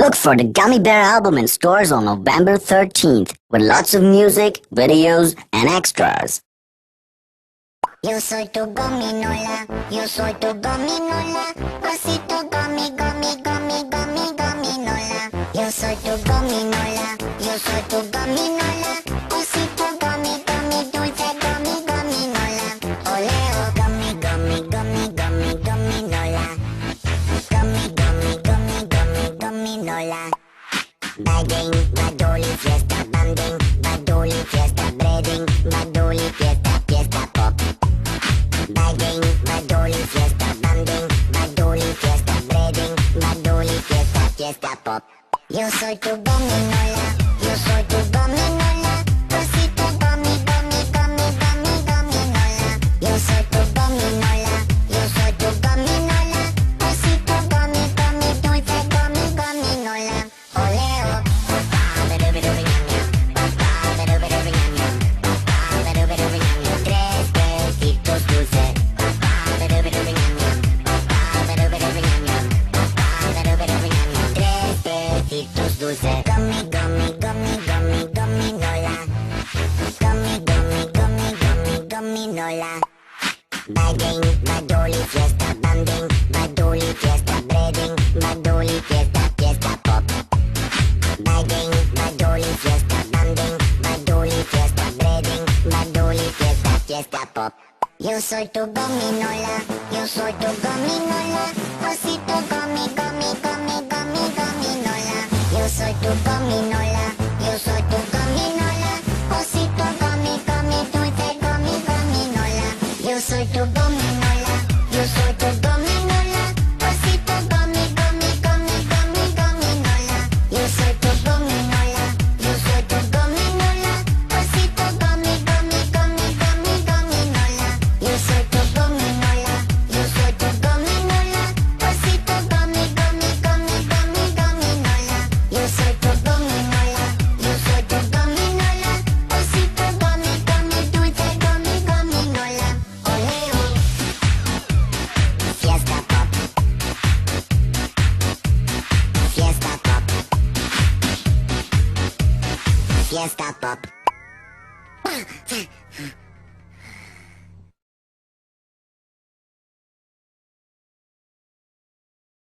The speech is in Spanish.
Look for the Gummy Bear album in stores on November 13th with lots of music, videos, and extras. Yo soy tu gominola, yo soy tu gominola, osito gummy, gummy, gummy, gummy, gominola. Yo soy tu gominola, yo soy tu gominola, osito gummy, gummy, dulce gummy, gominola. Oleo gummy, gummy, gummy, gummy, gominola. Gummy, gummy, gummy, gummy, gominola. Bagging, badoli, fiesta, banding, badoli, fiesta, breading, badoli, fiesta, fiesta pop. Bagging, badoli, fiesta, banding, badoli, fiesta, breading, badoli, fiesta, fiesta pop. Yo soy tu gominola, yo soy tu gominola, osito gummy, gummy, gummy, gummy, gominola. Yo soy tu gominola, yo soy tu gominola, osito gummy, gummy, dulce gummy, gominola. Oleo, papá, beruberubi ñam ñam, papá, beruberubi ñam ñam, papá, beruberubi ñam ñam. Tres besitos dulces, papá, beruberubi ñam ñam, papá, beruberubi ñam ñam, papá, beruberubi ñam ñam. Tres besitos dulces. Gummy, gummy, gummy, gummy, gominola. Gummy, gummy, gummy, gummy, gominola. Bagging, badoli, fiesta, banding, badoli, fiesta, breading, badoli, fiesta, fiesta pop. Bagging, badoli, fiesta, banding, badoli, fiesta, breading, badoli, fiesta, fiesta pop. Yo soy tu gominola, yo soy tu gominola, osito gummy, gummy, gummy, gummy, gominola. Yo soy tu gominola, yo soy tu gominola, osito gummy, gummy, dulce gummy, gominola. Yo soy tu gominola, yo soy tu gominola, osito gummy, gummy, gummy, gummy, gominola. Yo soy tu gominola, yo soy tu gominola, osito gummy, gummy, gummy, gummy, gominola. Yo soy tu gominola, yo soy tu gominola, osito gummy, gummy, gummy, gummy, gominola. Yo soy tu gominola, yo soy tu gominola, osito gummy, gummy, dulce gummy, gominola. Oleo, fiesta pop, fiesta pop, fiesta pop.